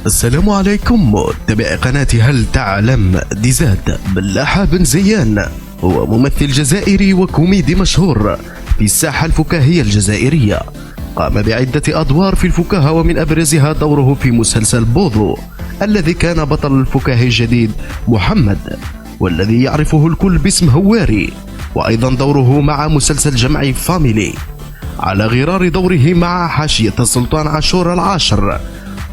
السلام عليكم متابعي قناة هل تعلم. ديزاد بلاحة بن زيان هو ممثل جزائري وكوميدي مشهور في الساحة الفكاهية الجزائرية. قام بعدة أدوار في الفكاهة ومن أبرزها دوره في مسلسل بوضو الذي كان بطل الفكاهي الجديد محمد والذي يعرفه الكل باسم هواري، وأيضا دوره مع مسلسل جمعي فاميلي على غرار دوره مع حاشية السلطان عاشور العاشر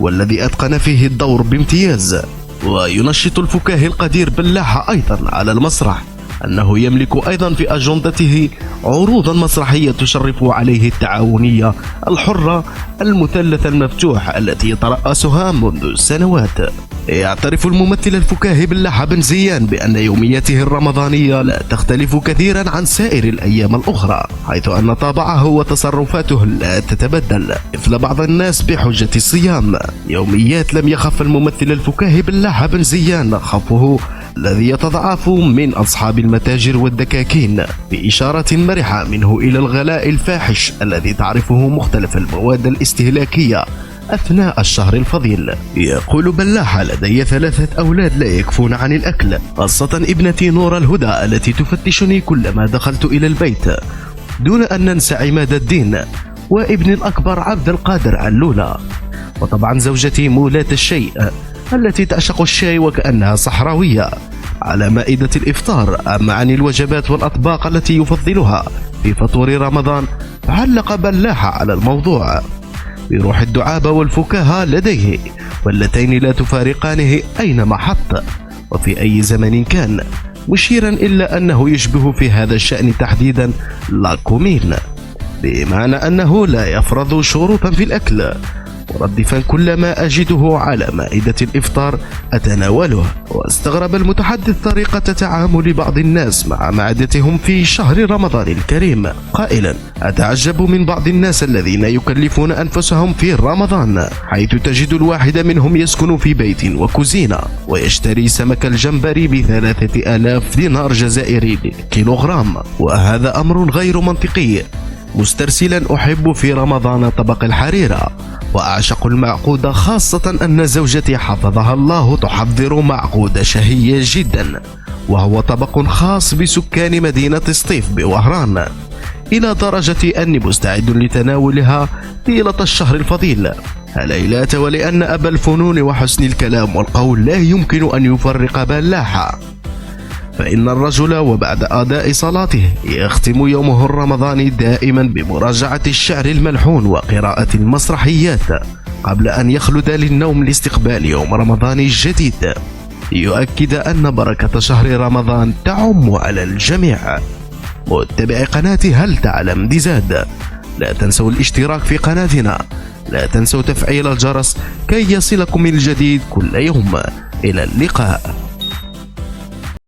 والذي أتقن فيه الدور بامتياز. وينشط الفكاهي القدير بلاحة أيضا على المسرح أنه يملك أيضا في أجندته عروضا مسرحية تشرف عليه التعاونية الحرة المثلث المفتوح التي يترأسها منذ سنوات. يعترف الممثل الفكاهي بلاحة بن زيان بأن يومياته الرمضانية لا تختلف كثيرا عن سائر الأيام الأخرى، حيث أن طابعه وتصرفاته لا تتبدل مثل بعض الناس بحجة الصيام. يوميات لم يخف الممثل الفكاهي بلاحة بن زيان خفه الذي يتضاعف من أصحاب المتاجر والدكاكين، بإشارة مرحة منه إلى الغلاء الفاحش الذي تعرفه مختلف المواد الاستهلاكية أثناء الشهر الفضيل. يقول بلاحة: لدي 3 أولاد لا يكفون عن الأكل، خاصة ابنتي نور الهدى التي تفتشني كلما دخلت إلى البيت، دون أن ننسى عماد الدين، وابني الأكبر عبد القادر علولة، وطبعا زوجتي مولاة الشيء التي تعشق الشاي وكأنها صحراوية على مائدة الإفطار. أما عن الوجبات والأطباق التي يفضلها في فطور رمضان، علق بلاحة على الموضوع بروح الدعابة والفكاهة لديه، واللتين لا تفارقانه أينما حط وفي أي زمن كان، مشيرا إلا أنه يشبه في هذا الشأن تحديدا لاكومين، بمعنى أنه لا يفرض شروطا في الأكل، مردفا كل ما أجده على مائدة الإفطار أتناوله. واستغرب المتحدث طريقة تعامل بعض الناس مع معدتهم في شهر رمضان الكريم، قائلا: أتعجب من بعض الناس الذين يكلفون أنفسهم في رمضان، حيث تجد الواحد منهم يسكن في بيت وكوزينة ويشتري سمك الجمبري ب3000 دينار جزائري للكيلوغرام، وهذا أمر غير منطقي. مسترسلا: أحب في رمضان طبق الحريرة وأعشق المعقود، خاصة أن زوجتي حفظها الله تحضر معقود شهية جدا، وهو طبق خاص بسكان مدينة سطيف بوهران، إلى درجة أني مستعد لتناولها طيلة الشهر الفضيل. هليلات، ولأن أبا الفنون وحسن الكلام والقول لا يمكن أن يفرق بلاحة، فإن الرجل وبعد أداء صلاته يختم يومه الرمضاني دائما بمراجعة الشعر الملحون وقراءة المسرحيات قبل أن يخلد للنوم لاستقبال يوم رمضان جديد، يؤكد أن بركة شهر رمضان تعم على الجميع. متابعي قناة هل تعلم ديزاد، لا تنسوا الاشتراك في قناتنا، لا تنسوا تفعيل الجرس كي يصلكم الجديد كل يوم. إلى اللقاء.